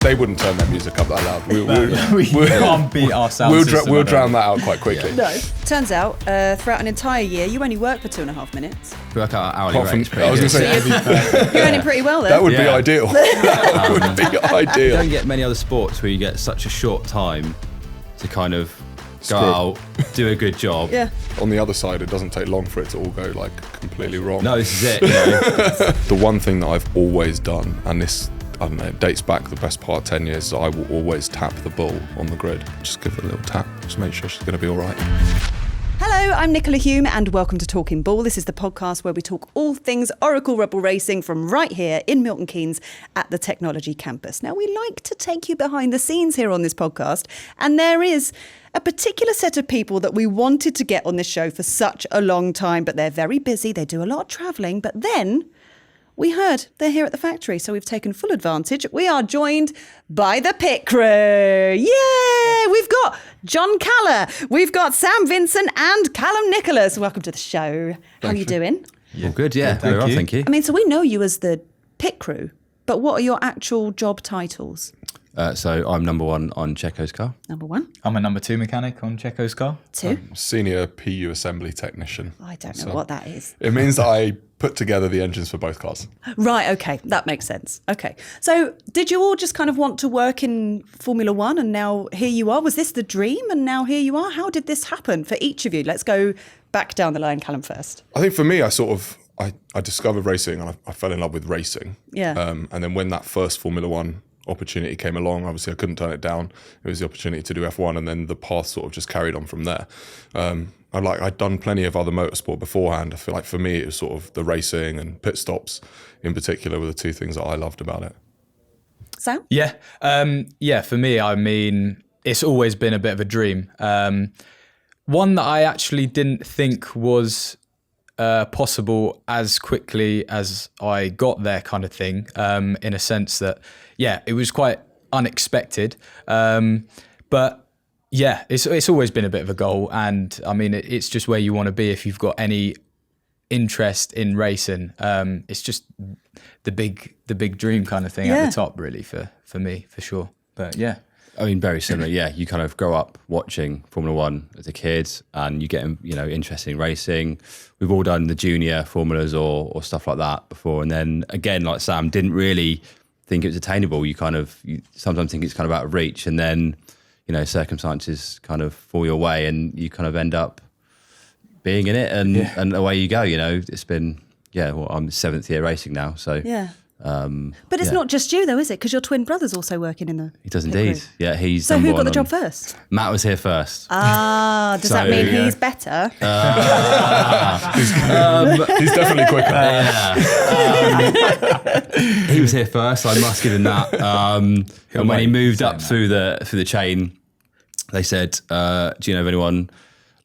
They wouldn't turn their music up that loud. We can't beat our sound system. We'll drown that out quite quickly. No. Turns out, throughout an entire year, you only work for 2.5 minutes. Work out hourly rates. I was going to say, You're earning pretty well there. that would be ideal. That would be ideal. You don't get many other sports where you get such a short time to kind of go out, do a good job. Yeah. On the other side, it doesn't take long for it to all go like completely wrong. No, this is it. You know? The one thing that I've always done, and this, I don't know, it dates back the best part of 10 years, is I will always tap the bull on the grid. Just give her a little tap, just make sure she's going to be all right. Hello, I'm Nicola Hume and welcome to Talking Bull. This is the podcast where we talk all things Oracle Rebel Racing from right here in Milton Keynes at the Technology Campus. Now, we like to take you behind the scenes here on this podcast, and there is a particular set of people that we wanted to get on this show for such a long time, but they're very busy, they do a lot of travelling, but then we heard they're here at the factory, so we've taken full advantage. We are joined by the pit crew. Yay! We've got John Caller, we've got Sam Vincent and Calum Nicholas. Welcome to the show. How are you doing? All good, yeah. Very well, thank you. I mean, so we know you as the pit crew, but what are your actual job titles? So I'm number one on Checo's car. Number one. I'm a number 2 mechanic on Checo's car. 2. Senior PU assembly technician. I don't know what that is. It means that I put together the engines for both cars. Right, okay, that makes sense. Okay, so did you all just kind of want to work in Formula One and now here you are? Was this the dream and now here you are? How did this happen for each of you? Let's go back down the line, Calum first. I think for me, I discovered racing and I fell in love with racing. Yeah. And then when that first Formula One opportunity came along, obviously I couldn't turn it down. It was the opportunity to do F1 and then the path sort of just carried on from there. I'd done plenty of other motorsport beforehand. I feel like for me it was sort of the racing and pit stops in particular were the two things that I loved about it. Sam? Yeah. For me, I mean, it's always been a bit of a dream. One that I actually didn't think was possible as quickly as I got there kind of thing, in a sense that, it was quite unexpected. But yeah, it's always been a bit of a goal. And I mean, it's just where you want to be if you've got any interest in racing. It's just the big dream kind of thing at the top, really, for me, for sure. But yeah. I mean, very similar. Yeah, you kind of grow up watching Formula One as a kid, and you get interested in racing. We've all done the junior formulas or stuff like that before, and then again, like Sam, didn't really think it was attainable. You sometimes think it's kind of out of reach, and then circumstances kind of fall your way, and you kind of end up being in it, and away you go. It's been I'm 7th year racing now, so yeah. But it's not just you though, is it? Because your twin brother's also working in the He does pit indeed. crew. Yeah, he's So number who got one the on- job first? Matt was here first. Does that mean he's better? He's definitely quicker. He was here first, so I must give him that. And when he moved up through the chain, they said, "Do you know of anyone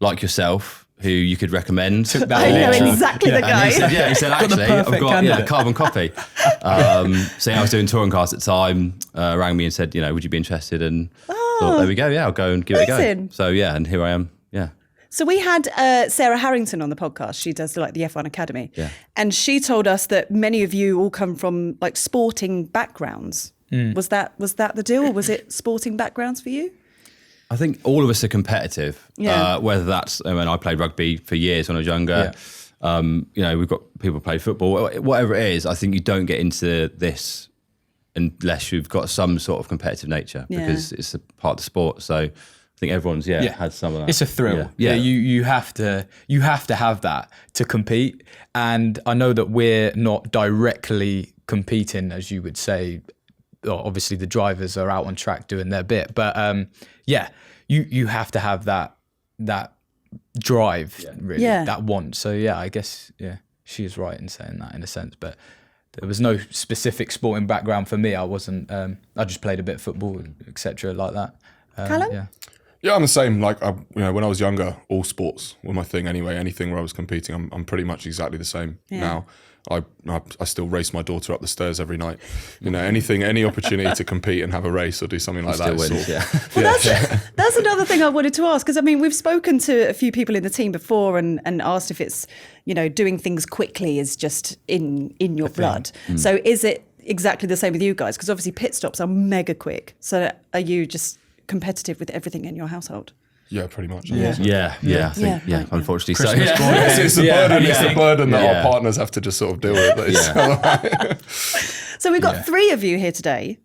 like yourself who you could recommend?" I know exactly the guy. He said, actually, I've got a carbon copy. I was doing touring cars at the time, rang me and said, would you be interested? And thought, there we go, I'll go and give it a Amazing. go. So and here I am, So we had Sarah Harrington on the podcast. She does like the F1 Academy. Yeah. And she told us that many of you all come from like sporting backgrounds. Was that the deal, or was it sporting backgrounds for you? I think all of us are competitive. Yeah. Whether that's I played rugby for years when I was younger. Yeah. We've got people who play football. Whatever it is, I think you don't get into this unless you've got some sort of competitive nature, because it's a part of the sport. So I think everyone's had some of that. It's a thrill. Yeah. You have to have that to compete. And I know that we're not directly competing, as you would say. Obviously the drivers are out on track doing their bit, but you have to have that drive, really, that want. So I guess she is right in saying that in a sense, but there was no specific sporting background for me. I wasn't. I just played a bit of football, etc., like that. Callum? Yeah, I'm the same. Like, when I was younger, all sports were my thing anyway. Anything where I was competing, I'm pretty much exactly the same now. I still race my daughter up the stairs every night. Any opportunity to compete and have a race or do something like that. Well, that's another thing I wanted to ask, because I mean, we've spoken to a few people in the team before and asked if it's, doing things quickly is just in your blood. So is it, exactly the same with you guys? Because obviously pit stops are mega quick. So are you just competitive with everything in your household? Yeah, pretty much. I think, right, unfortunately. Christmas So, boys. It's a burden that our partners have to just sort of deal with. So we've got 3 of you here today.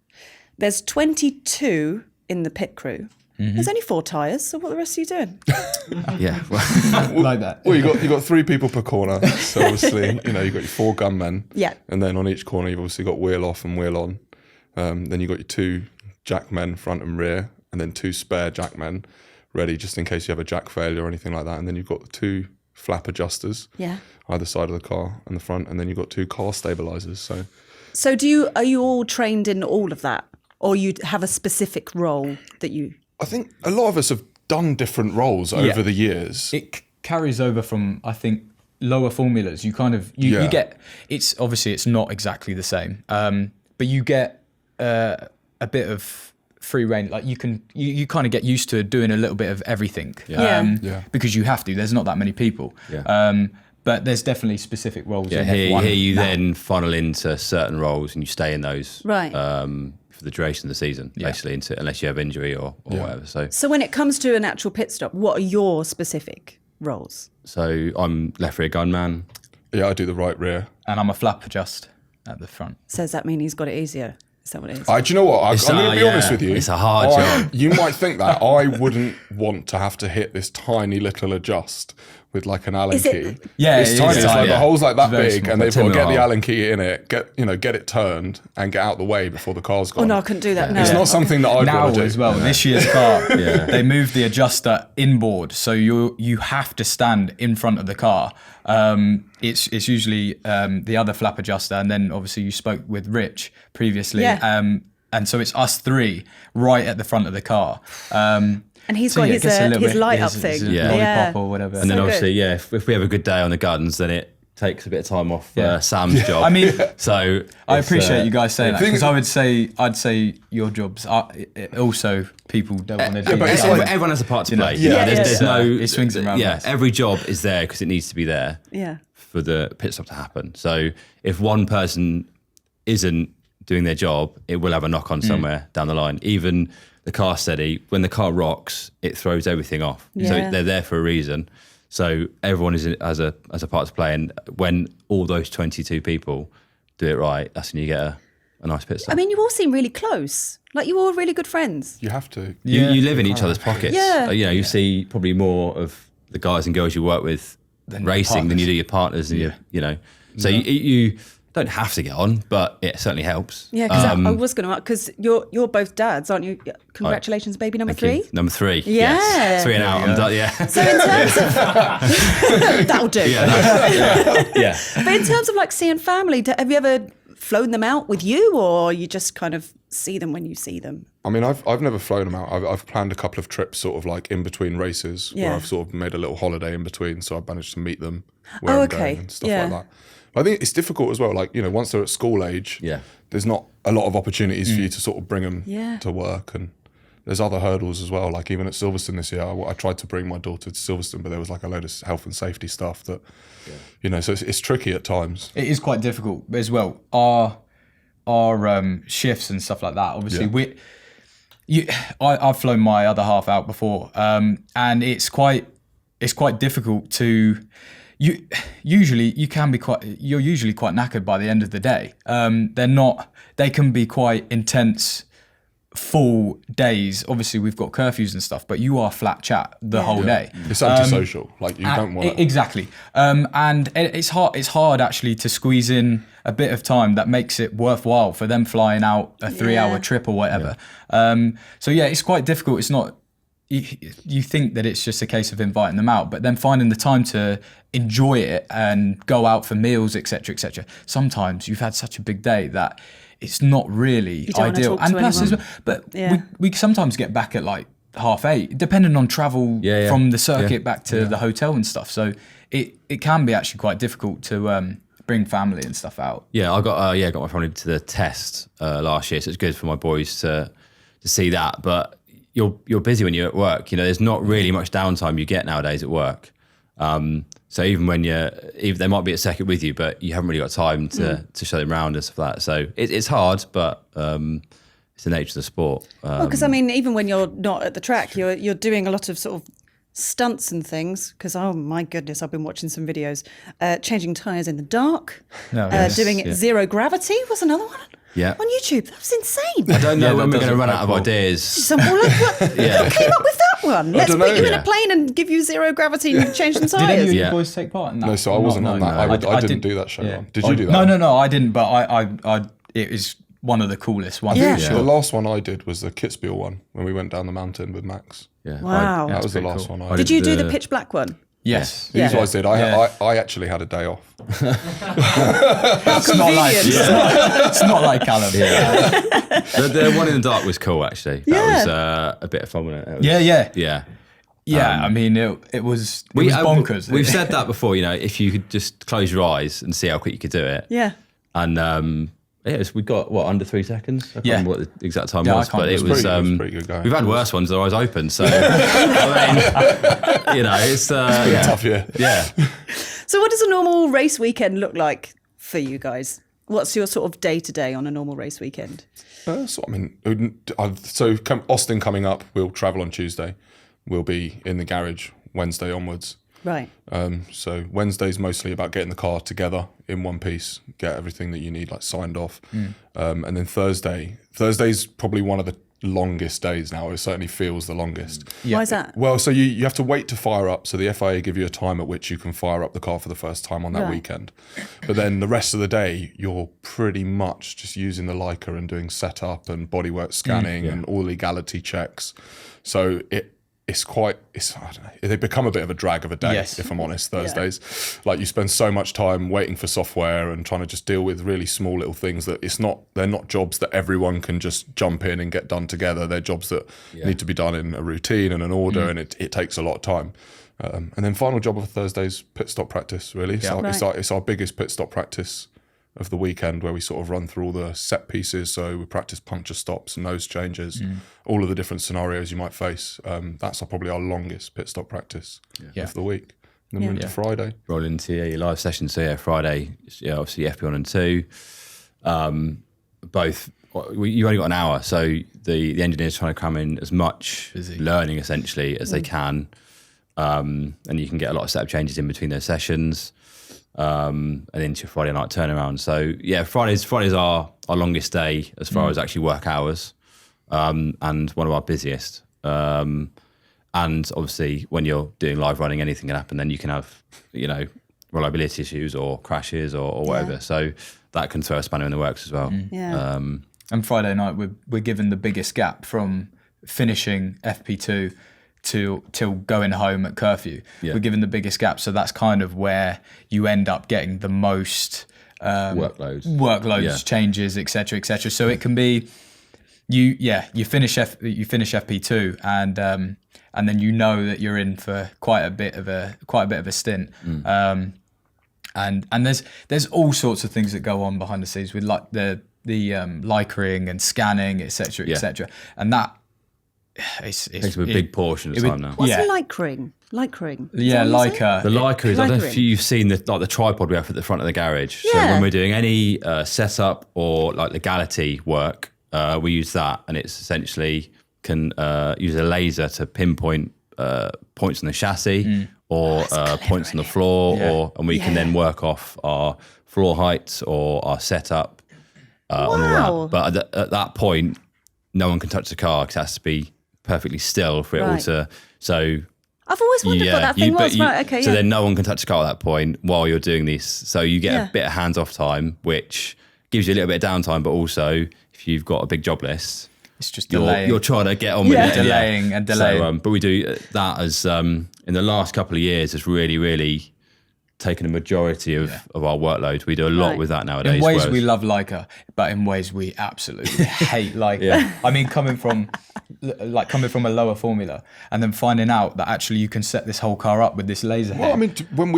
There's 22 in the pit crew. There's only 4 tyres, so what are the rest of you doing? Like that. Well, you got 3 people per corner. So obviously, you got your 4 gunmen. Yeah. And then on each corner, you've obviously got wheel off and wheel on. Then you've got your 2 jackmen, front and rear, and then 2 spare jackmen ready just in case you have a jack failure or anything like that. And then you've got 2 flap adjusters either side of the car and the front, and then you've got 2 car stabilizers. So are you all trained in all of that, or you have a specific role that you? I think a lot of us have done different roles over the years. It carries over from, I think, lower formulas. You kind of you get, it's obviously it's not exactly the same, but you get a bit of free reign. Like you kind of get used to doing a little bit of everything, because you have to. There's not that many people, but there's definitely specific roles. Yeah, in here F1 you now. then funnel into certain roles and you stay in those Right. For the duration of the season, basically, unless you have injury or whatever. So when it comes to an actual pit stop, what are your specific roles? So I'm left rear gunman. Yeah, I do the right rear. And I'm a flap adjust at the front. So does that mean he's got it easier? Is that what it is? Do you know what? I'm going to be honest with you. It's a hard job. You might think that. I wouldn't want to have to hit this tiny little adjust with like an Allen Is it- key. Yeah, it's it tiny. is It's tiny, like the yeah. hole's like that It's very big, small. and they've got to 10 get the mm. Allen key in it, get it turned, and get out the way before the car's gone. Oh no, I couldn't do that. No, It's not something that I'd Now want to do. as well, this year's car, they moved the adjuster inboard, so you have to stand in front of the car. It's usually the other flap adjuster, and then obviously you spoke with Rich previously, and so it's us 3 right at the front of the car. And he's So, got yeah, it gets a little his bit- light yeah, up his- thing. his lollipop or whatever. And then So obviously, good. if we have a good day on the guns, then it takes a bit of time off Yeah. Sam's job. I mean, so I it's, appreciate you guys saying that, thing because is- I'd say your jobs are also people don't want to do but that. it's everyone, like- everyone has a part to play. Yeah, there's yeah. no. It swings and roundabouts. Every job is there because it needs to be there. Yeah. For the pit stop to happen. So if one person isn't doing their job, it will have a knock on somewhere down the line. Even the car steady, when the car rocks, it throws everything off. Yeah. So they're there for a reason. So everyone has a part to play. And when all those 22 people do it right, that's when you get a nice pit stop. I mean, you all seem really close. Like you're all really good friends. You have to. You live in each other's pockets. Yeah. You see probably more of the guys and girls you work with racing than you do your partners. And so you don't have to get on, but it certainly helps. Yeah, because I was going to ask, because you're both dads, aren't you? Congratulations, baby number 3. Number 3. Yeah. Yes. 3 and out. I'm done. Yeah. So in terms of that'll do. Yeah. But in terms of like seeing family, have you ever flown them out with you, or you just kind of see them when you see them? I mean, I've never flown them out. I've planned a couple of trips sort of like in between races where I've sort of made a little holiday in between, so I've managed to meet them where I'm going and stuff like that. I think it's difficult as well. Like, once they're at school age, there's not a lot of opportunities for you to sort of bring them to work, and there's other hurdles as well. Like even at Silverstone this year, I tried to bring my daughter to Silverstone, but there was like a load of health and safety stuff that, so it's tricky at times. It is quite difficult as well. Our shifts and stuff like that. Obviously, I've flown my other half out before, and it's quite difficult to. You're usually quite knackered by the end of the day. They can be quite intense, full days. Obviously we've got curfews and stuff, but you are flat chat the whole day. It's antisocial. Like you don't want to. Exactly. And it's hard actually to squeeze in a bit of time that makes it worthwhile for them flying out a 3-hour trip or whatever. So it's quite difficult. It's not, you think that it's just a case of inviting them out, but then finding the time to enjoy it and go out for meals, etc., etc. Sometimes you've had such a big day that it's not really ideal. And plus, we sometimes get back at like 8:30, depending on travel from the circuit back to the hotel and stuff. So it can be actually quite difficult to bring family and stuff out. Yeah, I got my family to the test last year, so it's good for my boys to see that. But you're busy when you're at work. There's not really much downtime you get nowadays at work. So even when they might be at second with you, but you haven't really got time to show them around and stuff like that. So it's hard, but it's the nature of the sport. Because I mean, even when you're not at the track, you're doing a lot of sort of stunts and things. Because oh my goodness, I've been watching some videos, changing tyres in the dark, doing zero gravity was another one. Yeah. On YouTube, that was insane. I don't know when we're going to run out of ideas. Who came up with that one? Let's put you in a plane and give you zero gravity and change some tyres. Did any of you boys take part in that? No, so I wasn't on that. I didn't do that show. Yeah. Did you do that? No, I didn't. But I it was one of the coolest ones. Yeah. For sure. The last one I did was the Kitzbühel one when we went down the mountain with Max. Yeah. Wow. That was the last one I did. Did you do the pitch black one? Yes. These guys did. I actually had a day off. It's not like it's not like Calum. The one in the dark was cool, actually. That was a bit of fun. Yeah. I mean, it was bonkers. We've said that before. If you could just close your eyes and see how quick you could do it. Yeah. And we got under 3 seconds. I can't remember what the exact time was, but it was pretty good going. We've had worse ones with our eyes open, so I mean, it's been a tough year. Yeah. So what does a normal race weekend look like for you guys? What's your sort of day-to-day on a normal race weekend? Austin coming up, we'll travel on Tuesday. We'll be in the garage Wednesday onwards. Right. So Wednesday's mostly about getting the car together in one piece, get everything that you need like signed off. And then Thursday's probably one of the longest days now. It certainly feels the longest. Why is that? Well, so you have to wait to fire up. So the FIA give you a time at which you can fire up the car for the first time on that weekend. But then the rest of the day, you're pretty much just using the Leica and doing setup and bodywork scanning and all legality checks. So I don't know, they become a bit of a drag of a day, if I'm honest, Thursdays. Like you spend so much time waiting for software and trying to just deal with really small little things that they're not jobs that everyone can just jump in and get done together. They're jobs that need to be done in a routine and an order, and it takes a lot of time. And then final job of Thursday's pit stop practice, really. It's our biggest pit stop practice of the weekend, where we sort of run through all the set pieces. So we practice puncture stops, nose changes, all of the different scenarios you might face. That's probably our longest pit stop practice of the week. And then we're into Friday. Roll into your live session. So Friday, obviously FP1 and 2. Both, you only got an hour. So the engineers trying to cram in as much learning essentially as they can. And you can get a lot of setup changes in between those sessions. And into Friday night turnaround. So Friday's our longest day as far as actually work hours, and one of our busiest. And obviously when you're doing live running, anything can happen. Then you can have, reliability issues or crashes or whatever. So that can throw a spanner in the works as well. And Friday night we're given the biggest gap from finishing FP2 till going home at curfew. We're given the biggest gap, so that's kind of where you end up getting the most workloads, changes, etc. So it can be you finish FP2 and then that you're in for quite a bit of a stint. And there's all sorts of things that go on behind the scenes with like the Leicaing and scanning, etc. And that it takes a big portion of time now. What's Leicaing? Leicaing. Yeah, Leica. The Leica is, I don't know if you've seen the tripod we have at the front of the garage. So when we're doing any setup or like legality work, we use that, and it's essentially can use a laser to pinpoint points on the chassis or points on the floor, and we can then work off our floor heights or our setup on all that. But at that point, no one can touch the car because it has to be perfectly still for it all to. So I've always wondered what that thing was. So then no one can touch the car at that point while you're doing this. So you get a bit of hands-off time, which gives you a little bit of downtime, but also if you've got a big job list, it's just delaying. You're trying to get on with it. Delaying. So, but we do that as in the last couple of years has really, really taken a majority of our workload. We do a lot with that nowadays. In ways we love Leica, but in ways we absolutely hate Leica. I mean, coming from like coming from a lower formula and then finding out that actually you can set this whole car up with this laser head. Well, I mean, when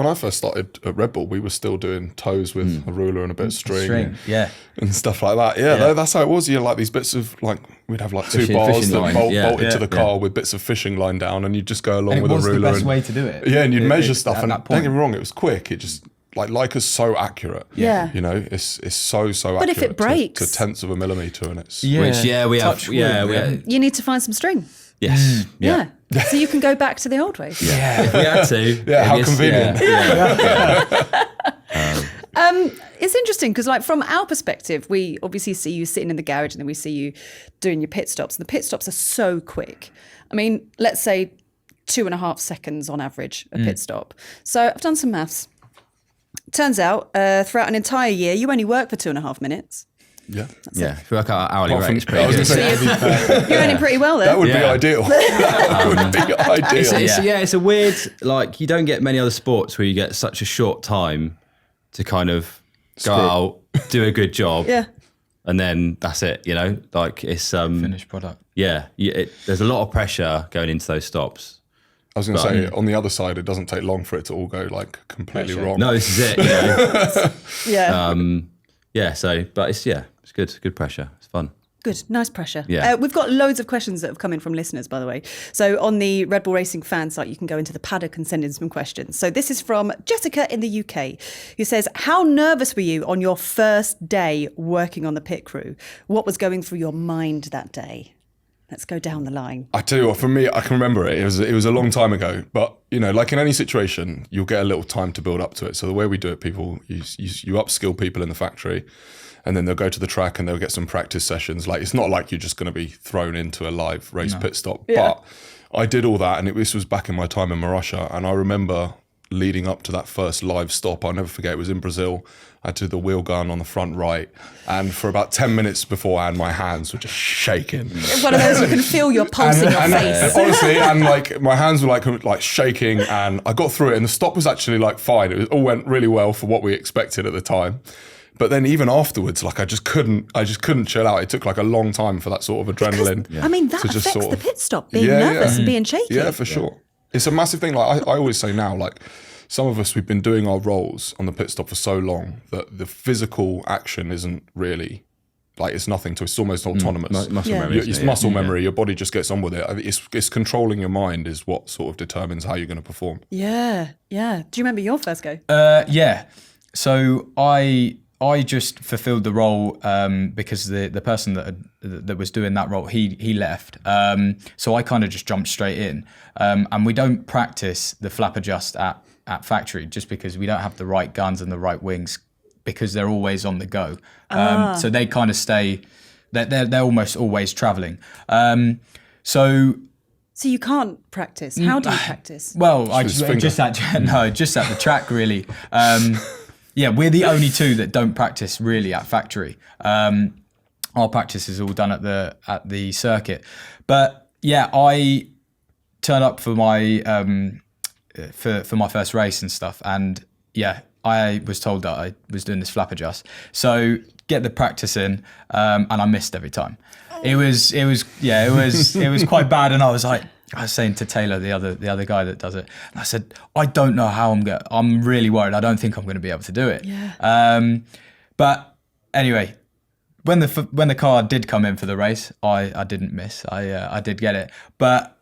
I first started at Red Bull, we were still doing toes with a ruler and a bit of string. Yeah. And stuff like that. Yeah, that's how it was. You had like these bits of like, we'd have like two bars fishing that line. bolted to the car with bits of fishing line down, and you'd just go along And with it was a ruler. the best way to do it. Yeah, and you'd measure stuff. at And that don't get point. me wrong, it was quick. It just, like Leica's so accurate. Yeah. You know, it's so accurate. But if it breaks- to tenths of a millimetre, and it's... Yeah. Which, we have. Touch Yeah, wood, we have. You need to find some string. Yes. Yeah. So you can go back to the old ways. Yeah. If we had to. Yeah, how Yes, convenient. It's interesting because, like, from our perspective, we obviously see you sitting in the garage and then we see you doing your pit stops. And the pit stops are so quick. I mean, let's say 2.5 seconds on average a pit stop. So I've done some maths. Turns out throughout an entire year, you only work for 2.5 minutes. Yeah. If we work out our hourly Apart rate, from- it's I pretty was good. gonna say, You're earning pretty well there. that would be Yeah. ideal. That would be ideal. It's a weird, like, you don't get many other sports where you get such a short time to kind of go out, do a good job, Yeah. and then that's it, you know? Like, it's, Finished product. there's a lot of pressure going into those stops. I was going to say, on the other side, it doesn't take long for it to all go like completely wrong. No, this is it, you know? Yeah. But it's good pressure. It's fun. Good, nice pressure. Yeah. We've got loads of questions that have come in from listeners, by the way. So on the Red Bull Racing fan site, you can go into the Paddock and send in some questions. So this is from Jessica in the UK, who says, how nervous were you on your first day working on the pit crew? What was going through your mind that day? Let's go down the line. I tell you what, for me, I can remember it. It was a long time ago, but you know, like in any situation, you'll get a little time to build up to it. So the way we do it, people, you upskill people in the factory, and then they'll go to the track and they'll get some practice sessions. Like, it's not like you're just going to be thrown into a live race pit stop. Yeah. But I did all that, and this was back in my time in Marussia, and I remember leading up to that first live stop. I'll never forget, it was in Brazil. I did the wheel gun on the front right, and for about 10 minutes beforehand, my hands were just shaking. One of those you can feel your pulse in your face. Honestly, and like my hands were like shaking, and I got through it, and the stop was actually like fine. It all went really well for what we expected at the time. But then even afterwards, like I just couldn't chill out. It took like a long time for that sort of adrenaline. I mean, that to just affects sort the of- pit stop, being nervous and being shaky. Yeah, for sure. It's a massive thing. Like I always say now, like some of us, we've been doing our roles on the pit stop for so long that the physical action isn't really, like, it's nothing to, it's almost autonomous. Muscle Yeah. memory. It's isn't it? muscle memory. Your body just gets on with it. I think it's controlling your mind is what sort of determines how you're going to perform. Yeah. Do you remember your first go? Yeah. So I just fulfilled the role because the person that was doing that role, he left. So I kind of just jumped straight in. And we don't practice the flap adjust at factory just because we don't have the right guns and the right wings because they're always on the go. So they kind of stay. They're almost always traveling. So you can't practice. How do you practice? well, I his just at the track really. Yeah, we're the only two that don't practice really at factory. Our practice is all done at the circuit. But yeah, I turned up for my for my first race and stuff, and yeah, I was told that I was doing this flap adjust. So get the practice in, and I missed every time. It was quite bad, and I was saying to Taylor, the other guy that does it, and I said, I don't know how I'm really worried. I don't think I'm going to be able to do it. Yeah. But anyway, when the car did come in for the race, I didn't miss. I did get it, but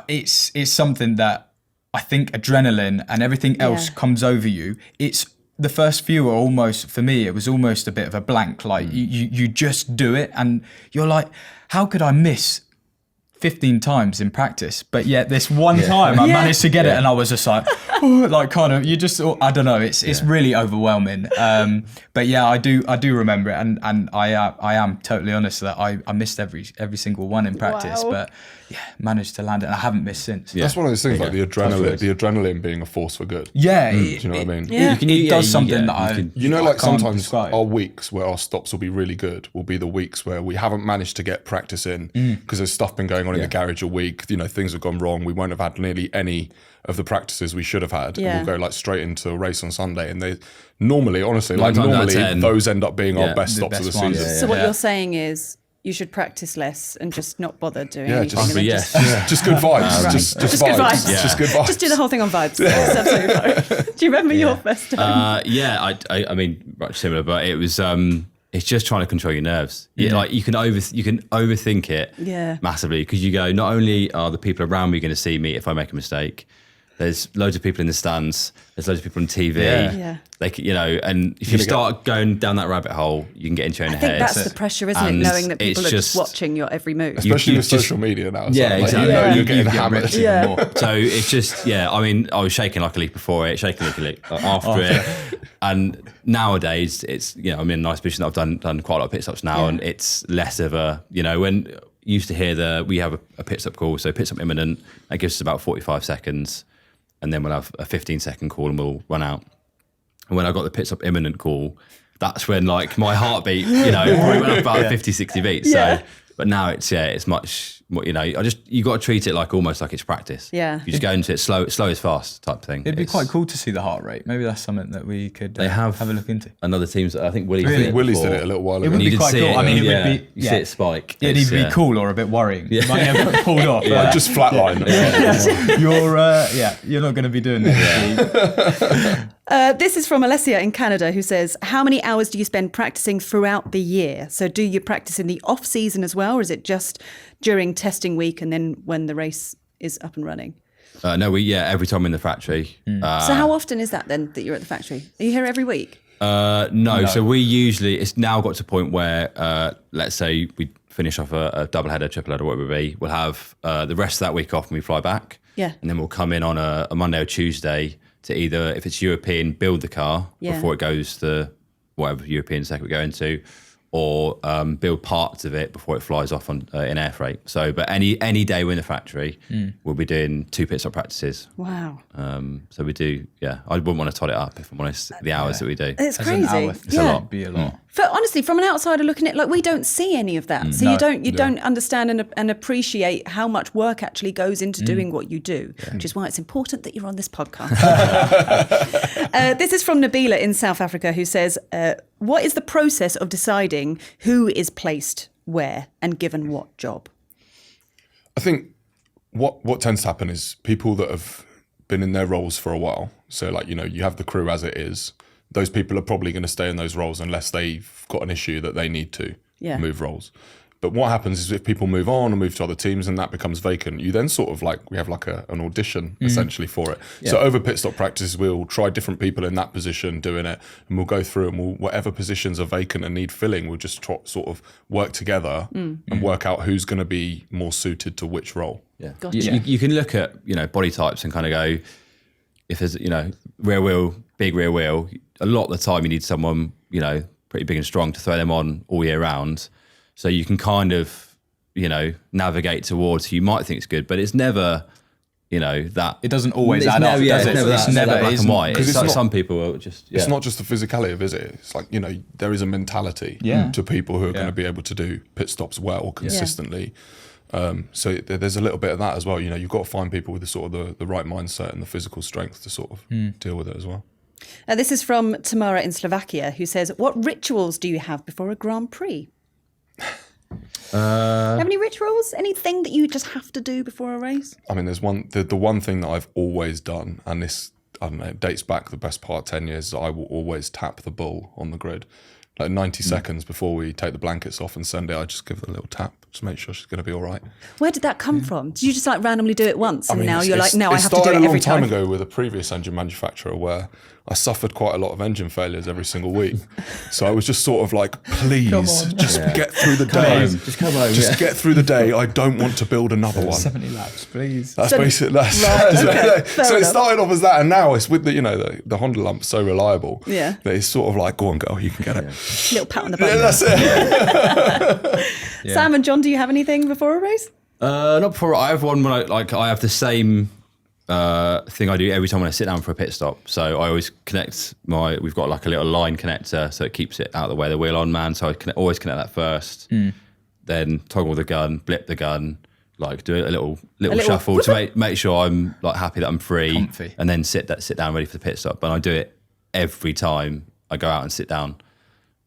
it's something that I think adrenaline and everything else comes over you. It's the first few are almost, for me, it was almost a bit of a blank. Like you just do it, and you're like, how could I miss 15 times in practice, but yet this one time I managed to get it, and I was just like, like kind of, you just, I don't know, it's really overwhelming. But yeah, I do remember it, and I am totally honest that I missed every single one in practice, Wow. but yeah, managed to land it, and I haven't missed since. That's one of those things, like the adrenaline being a force for good. Yeah, Do you know what I mean? Yeah. it does something that I Like can't sometimes describe. our weeks where our stops will be really good will be the weeks where we haven't managed to get practice in because there's stuff been going on in the garage all week. You know, things have gone wrong. We won't have had nearly any of the practices we should have had. Yeah. And we'll go like straight into a race on Sunday. And they honestly, Nine times out of 10. those end up being our best The stops of the best ones. season. So what you're saying is you should practice less and just not bother doing Yeah, anything. just- and then yes. Just good vibes. Right. Just Just vibes. good vibes. Yeah. Just good vibes. Just do the whole thing on vibes. That's absolutely fine. Do you remember your first time? I mean, much similar, but it was. It's just trying to control your nerves. Yeah, like you can overthink it massively because you go. Not only are the people around me going to see me if I make a mistake, there's loads of people in the stands. There's loads of people on TV. Yeah. Like, and if you start going down that rabbit hole, you can get into your own I think head. that's the pressure, isn't it? And Knowing that people it's are just watching your every move. Especially you with just- social media now. Yeah, like, exactly. you're getting You get hammered. ripped even more. So it's just, I mean, I was shaking like a leaf before it, shaking like a leaf after it. And nowadays, it's, I'm in a nice position that I've done quite a lot of pit stops now, and it's less of a, when you used to hear we have a pit stop call, so pit stop imminent, that gives us about 45 seconds, and then we'll have a 15-second call and we'll run out. And when I got the pit stop imminent call, that's when like my heartbeat, probably went up about 50, 60 beats. Yeah. So, but now it's much more, you got to treat it like almost like it's practice. Yeah. You just go into it slow is fast type thing. It'd be quite cool to see the heart rate. Maybe that's something that we could have a look into. Another teams, I think Willie Really? did it Willy's before. did it a little while It ago. would You be did quite see cool. it, I mean, it yeah. would be. You see it spike. It'd It's, either be cool or a bit worrying. You might get pulled off. Like, Like, just flatline. you're not going to be doing this. This is from Alessia in Canada, who says, how many hours do you spend practicing throughout the year? So do you practice in the off season as well, or is it just during testing week and then when the race is up and running? No, every time in the factory. So how often is that then that you're at the factory? Are you here every week? No, so we usually, it's now got to a point where, let's say we finish off a double header, triple header, whatever it may be, we'll have the rest of that week off and we fly back. Yeah. And then we'll come in on a Monday or Tuesday to either, if it's European, build the car before it goes to whatever European circuit we go into, or build parts of it before it flies off on in air freight. So, but any day we're in the factory, we'll be doing 2 pit stop practices. Wow. So we do, I wouldn't want to tot it up if I'm honest, the hours that we do. It's As crazy. an hour, It's a lot. Be a lot. Honestly, from an outsider looking at it, like we don't see any of that. So you don't understand and appreciate how much work actually goes into doing what you do, which is why it's important that you're on this podcast. This is from Nabila in South Africa, who says, what is the process of deciding who is placed where and given what job? I think what tends to happen is people that have been in their roles for a while. So like, you have the crew as it is. Those people are probably going to stay in those roles unless they've got an issue that they need to move roles. But what happens is if people move on and move to other teams and that becomes vacant, you then sort of we have an audition essentially for it. Yeah. So over pit stop practice, we'll try different people in that position doing it, and we'll go through and whatever positions are vacant and need filling, we'll just sort of work together and work out who's going to be more suited to which role. Yeah. Gotcha. You can look at, body types and kind of go, if there's, rear wheel, big rear wheel, a lot of the time you need someone, pretty big and strong to throw them on all year round. So you can kind of, navigate towards who you might think is good, but it's never, that. It doesn't always It's add never, up, yeah, does it's it? never It's that never- black it's and not- white. 'cause It's it's like not- some people are just, It's not just the physicality of, is it? It's like, there is a mentality to people who are going to be able to do pit stops well, consistently. So there's a little bit of that as well. You've got to find people with the sort of the right mindset and the physical strength to sort of deal with it as well. This is from Tamara in Slovakia, who says, what rituals do you have before a Grand Prix? Have any rituals? Anything that you just have to do before a race? I mean, there's the one thing that I've always done, and this, I don't know, it dates back the best part of 10 years, is I will always tap the bull on the grid. Like 90 seconds before we take the blankets off and send it, I just give it a little tap, just make sure she's going to be all right. Where did that come from? Did you just randomly do it once and now it's- you're like, it's- no, I have to do started it a every long time time? ago with a previous engine manufacturer where I suffered quite a lot of engine failures every single week. So I was just sort of like, please, just get through the day. Just come home. Just get through the day. I don't want to build another one. 70 laps, please. That's So- basically that's Right, okay, so fair it enough. started off as that, and now it's with the Honda lump so reliable. Yeah. That it's sort of like, go on, girl, you can get it. Little pat on the Yeah, butt. that's it. Sam and John, do you have anything before a race? Not before. I have one when I have the same thing I do every time when I sit down for a pit stop. So I always connect we've got a little line connector, so it keeps it out of the way of the wheel on man. So I always connect that first, then toggle the gun, blip the gun, do a little shuffle to make sure I'm happy that I'm free, Comfy. and then sit down ready for the pit stop. And I do it every time I go out and sit down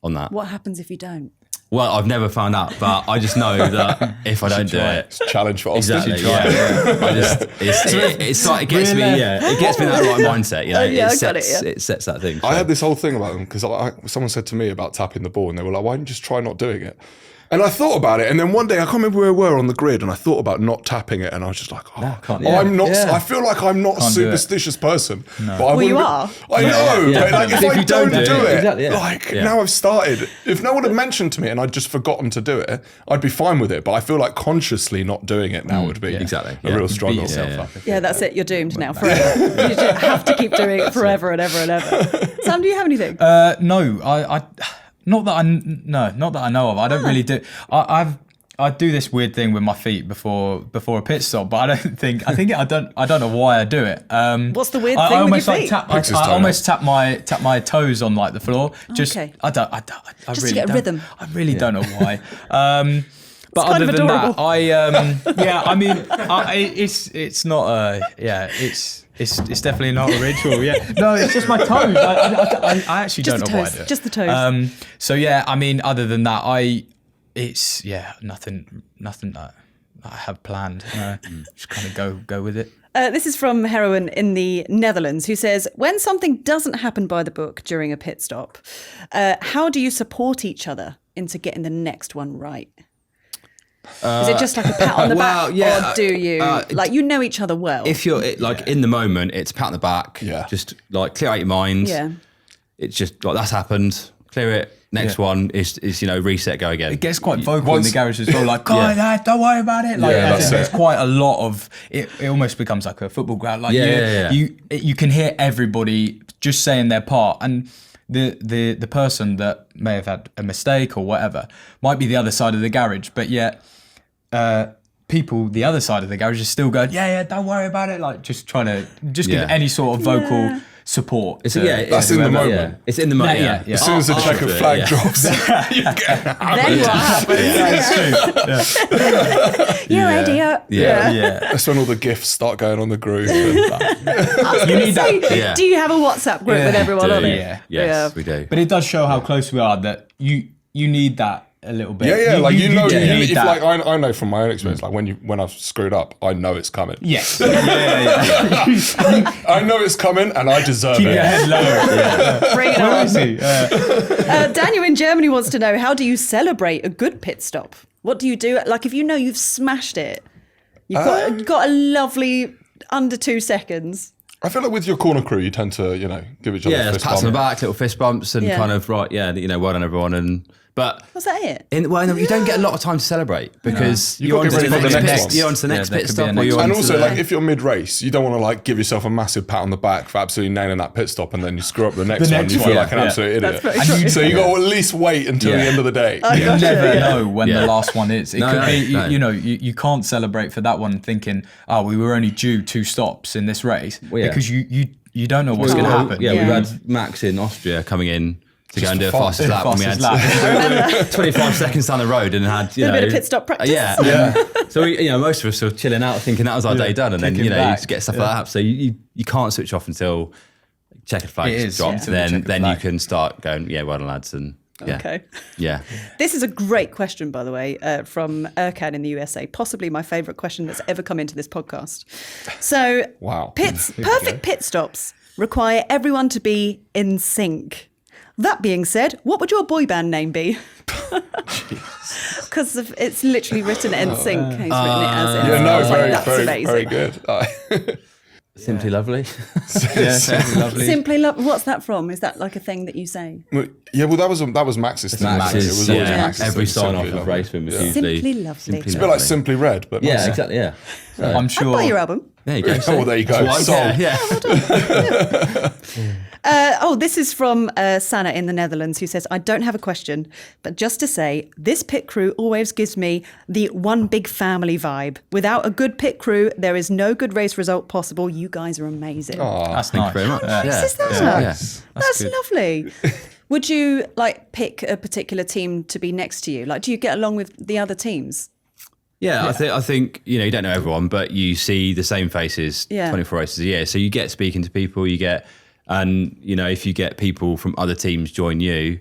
on that. What happens if you don't? Well, I've never found out, but I just know that if I don't do it, It's a challenge for Austin. exactly, I just it's like it gets me, it gets me in that right mindset. You know, Yeah, I it got sets it, yeah. it sets that thing. I So- had this whole thing about them because someone said to me about tapping the ball, and they were like, "Why don't you just try not doing it?" And I thought about it, and then one day I can't remember where we were on the grid, and I thought about not tapping it, and I was just like, I'm not. Yeah. I feel like I'm not a Can't do it. superstitious person. But I Well, you wouldn't- are. I know, Yeah. but like if I you don't don't do do it, it, exactly, yeah. like Yeah. now I've started. If no one had mentioned to me and I'd just forgotten to do it, I'd be fine with it. But I feel like consciously not doing it now would be exactly, a yeah. real Beat struggle. yourself Yeah, up. Yeah, that's it. You're doomed now forever. You just have to keep doing it forever and ever and ever. Sam, do you have anything? No, I not that I know of. I don't really do. I do this weird thing with my feet before a pit stop, but I don't know why I do it. What's the weird I thing with almost your like feet? tap. Picks his I toe almost tap my toes on like the floor. Just Okay. I Just to really get a don't- rhythm. I really don't know why. But kind other of than adorable. that, I mean, it's not it's definitely not original. Yeah, no, it's just my toes. I actually Just don't the know why I toes. do it. Just the toes. So yeah, I mean, other than that, nothing that I have planned. No, just kind of go with it. This is from Heroine in the Netherlands, who says, when something doesn't happen by the book during a pit stop, how do you support each other into getting the next one right? Is it just like a pat on the well, back, yeah, or do you like you know each other well? If you're in the moment, it's pat on the back. Yeah. Just like clear out your mind. Yeah. It's just like that's happened. Clear it. Next one is reset, go again. It gets quite vocal in the Once- garage as well. Like, don't worry about it. Like, Yeah, that's there's it. quite a lot of it. It almost becomes like a football ground. Like, Yeah. you can hear everybody just saying their part, and the person that may have had a mistake or whatever might be the other side of the garage, but yet people the other side of the garage is still going, don't worry about it. Like, just trying to give any sort of vocal support. It's, to- That's in the whoever- moment. yeah. It's in the moment. Yeah. As soon as the After checker it, flag yeah. drops, you get Then what happens? You idiot. Yeah. That's when all the gifts start going on the group. You need that. Yeah. Do you have a WhatsApp group with everyone Do, on it? yeah. Yes, we do. But it does show how close we are that you need that a little bit. Yeah, like you know, need if that. like I know from my own experience, like when I've screwed up, I know it's coming. Yes. I know it's coming, and I deserve Keep it. your head low. Bring it Where on. is he? Daniel in Germany wants to know, how do you celebrate a good pit stop? What do you do? Like, if you know you've smashed it, you've got a lovely under 2 seconds. I feel like with your corner crew, you tend to give each other Yeah, a there's fist pats on the bump. back, little fist bumps, and Yeah. kind of well done everyone. But Was that it? you don't get a lot of time to celebrate because You you're gotta on to get the ready for next the pit. next one. You're on to the Yeah, next there pit could be a stop, or next you're one. on And to also, the, like if you're mid-race, you don't want to like give yourself a massive pat on the back for absolutely nailing that pit stop, and then you screw up the next one. next You feel one, like an yeah. absolute idiot. That's very true. So you got to at least wait until the Yeah. end of the day. I You gotcha, never yeah. know when Yeah. the last one is. It No, could no, be, no. you can't celebrate for that one thinking, we were only due 2 stops in this race, Well, yeah. because you don't know what's going to happen. Yeah, Yeah. we've had Max in Austria coming in to go and do a for fun. fastest lap, and we Fastest had 25 seconds down the road and had Did a bit of pit stop practice. Yeah. So we, most of us were chilling out, thinking that was our day done, and then Kicking you back. just get stuff like that. So you can't switch off until checkered It flags is, dropped. yeah. Until the Then checkered then you flag. can start going, well done lads, and yeah, Okay. yeah. This is a great question, by the way, from Erkan in the USA. Possibly my favourite question that's ever come into this podcast. So, Wow. perfect pit stops require everyone to be in sync. That being said, what would your boy band name be? Because it's literally written in sync. He's written it as in. Yeah, no, I was like, very, that's very, amazing. very good. Simply lovely. Lovely. Simply love. What's that from? Is that like a thing that you say? Yeah, well, that was Max's thing. Max's, It was always yeah. Max's Every thing, sign off Simply of Lovely. race win was Yeah. usually Simply lovely. It's a bit like Simply Red, but Yeah, nice. exactly. Yeah. So, I'm I'd sure. buy your album. there you go. Oh, there you go. That's Sold. yeah. This is from Sana in the Netherlands, who says, I don't have a question, but just to say, this pit crew always gives me the one big family vibe. Without a good pit crew, there is no good race result possible. You guys are amazing. That's Thank nice. you very much. Yeah. Yeah. Is that? Yeah. That's good. lovely. Would you like pick a particular team to be next to you? Like, do you get along with the other teams? Yeah, I think you don't know everyone, but you see the same faces Yeah. 24 races a year. So you get speaking to people, and if you get people from other teams join you,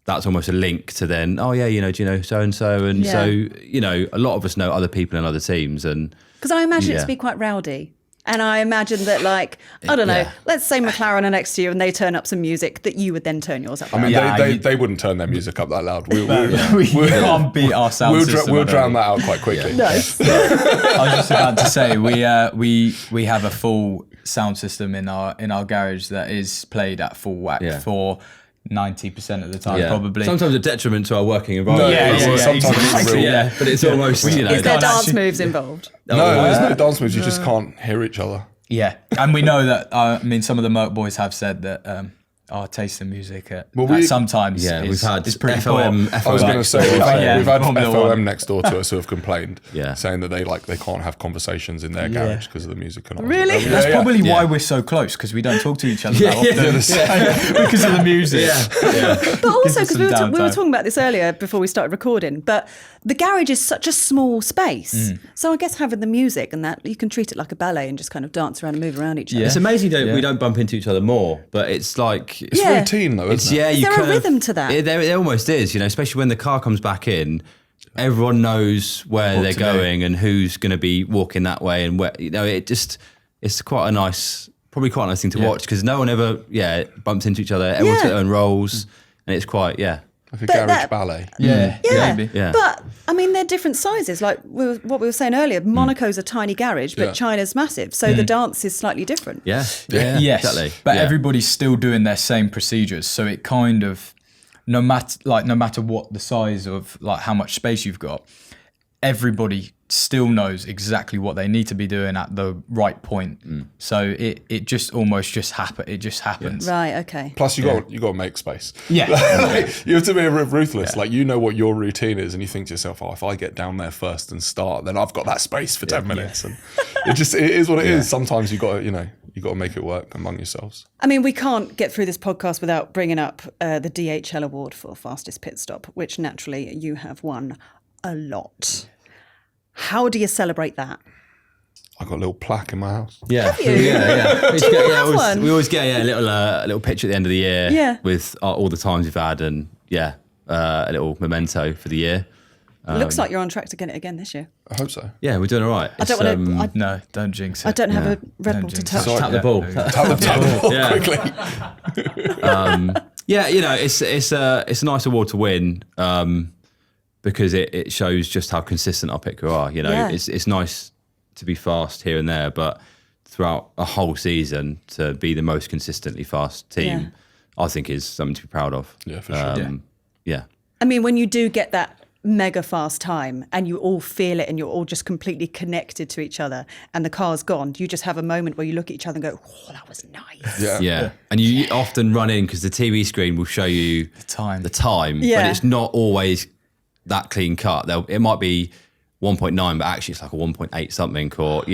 that's almost a link to then, oh yeah, do you know so-and-so? And Yeah. so, a lot of us know other people in other teams. And Because I imagine it Yeah. to be quite rowdy. And I imagine that, like, I don't know, Yeah. let's say McLaren are next to you and they turn up some music that you would then turn yours up. I mean, Yeah, they wouldn't turn their music up that loud. we can't beat our sound system. We'll I don't drown think. that out quite quickly. Nice. I was just about to say we have a full sound system in our garage that is played at full whack Yeah. for 90% of the time, yeah. probably. Sometimes a detriment to our working environment. Sometimes it's real. Yeah, but it's almost, Is there can't dance actually- moves involved? No, there's no dance moves. You just can't hear each other. Yeah, and we know that. Some of the Merc boys have said that our taste in music at sometimes we've had is pretty FOM. I was going to say we've had Formula FOM One. next door to us who have complained, Yeah. saying that they can't have conversations in their garage because of the music. And all. Really? Yeah, That's yeah. probably why Yeah. we're so close, because we don't talk to each other that often because of the music. But also, us because some we were downtime. talking about this earlier before we started recording, but the garage is such a small space. So I guess having the music and that, you can treat it like a ballet and just kind of dance around and move around each other. It's amazing that we don't bump into each other more, but it's like... It's Yeah. routine though, It's, isn't it? yeah, Is you there a kind of- rhythm to that? There almost is, especially when the car comes back in, everyone knows where they're to do. going and who's going to be walking that way, and where it's quite a nice thing to watch, because no one ever bumps into each other. Everyone's got their own roles, and it's quite Like a But garage that- ballet. Yeah, Yeah, maybe. Yeah. but I mean, they're different sizes. Like what we were saying earlier, Monaco's a tiny garage, but Yeah. China's massive. So the dance is slightly different. yes, Yes, exactly. but Yeah. everybody's still doing their same procedures, so it kind of no matter what the size of how much space you've got, everybody still knows exactly what they need to be doing at the right point. So it just almost just happens. Right. Okay. Plus, you got to make space. Yeah. You have to be ruthless. Like, you know what your routine is, and you think to yourself, "Oh, if I get down there first and start, then I've got that space for 10 minutes." And it is what it is. Sometimes you got to make it work among yourselves. I mean, we can't get through this podcast without bringing up the DHL award for fastest pit stop, which naturally you have won a lot. How do you celebrate that? I got a little plaque in my house. Yeah, you? yeah. Do you have one? We always get a little picture at the end of the year, Yeah. with all the times we've had, and a little memento for the year. Looks like you're on track to get it again this year. I hope so. Yeah, we're doing all right. I don't want to. No, don't jinx it. I don't have a Red Don't Bull to jinx touch. it. tap the ball. Tap the ball Yeah. quickly. It's a nice award to win, because it shows just how consistent our pit crew are. Yeah. It's nice to be fast here and there, but throughout a whole season to be the most consistently fast team, Yeah. I think is something to be proud of. Yeah, for sure. Yeah. I mean, when you do get that mega fast time and you all feel it and you're all just completely connected to each other and the car's gone, do you just have a moment where you look at each other and go, "Oh, that was nice." Yeah. And you often run in because the TV screen will show you the time, Yeah. but it's not always that clean cut. It might be 1.9, but actually it's like a 1.8 something, or so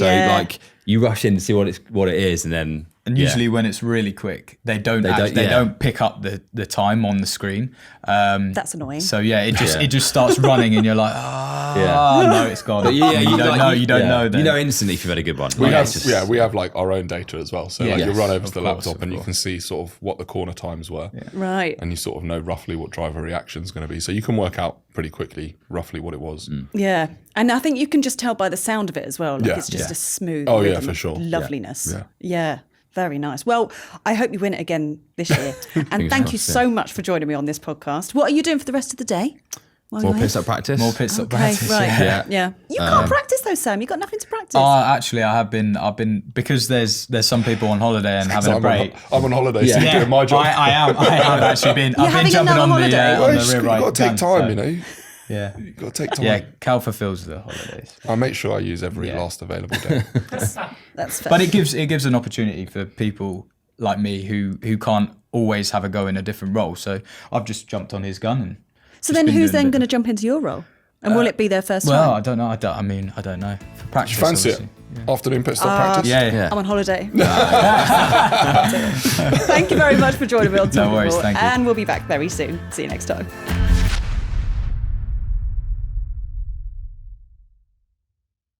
Yeah. like you rush in to see what it is, and then usually when it's really quick, they don't pick up the time on the screen. That's annoying. So it just starts running, and you're like, no, it's gone. But you don't know. Then. You know instantly if you've had a good one. We Like, have, it's just- we have like our own data as well. So Yeah. you Yes, run over to of the course, laptop of and you course. can see sort of what the corner times were. Right. And you sort of know roughly what driver reaction is going to be. So you can work out pretty quickly roughly what it was. Yeah. And I think you can just tell by the sound of it as well. Like Yeah. it's just a smooth Oh, yeah, rhythm for of sure. loveliness. Yeah. Yeah. Very nice. Well, I hope you win it again this year. And thank you crossed, so much for joining me on this podcast. What are you doing for the rest of the day? while more you're here? pit stop practice. More pit stop Okay, practice. right. Yeah. Yeah. You can't practice though, Sam. You've got nothing to practice. Actually, I've been because there's some people on holiday and having a break. I'm on holiday, so Yeah. you're doing my job. I have actually been. I've having been jumping another on holiday? the Well, on you've the rear right. got to take gun, time, so- you know. Yeah. You've got to take time. Yeah, Cal fulfills the holidays. I'll make sure I use every last available day. That's fair. But it gives an opportunity for people like me who can't always have a go in a different role. So I've just jumped on his gun and. So then who's then going to jump into your role? And will it be their first Well, I time? don't know. I don't know. For practice, Fancy it? obviously. Afternoon pit stop practice? Yeah. I'm on holiday. Thank you very much for joining me on Talking worries, Ball, thank you. and we'll be back very soon. See you next time.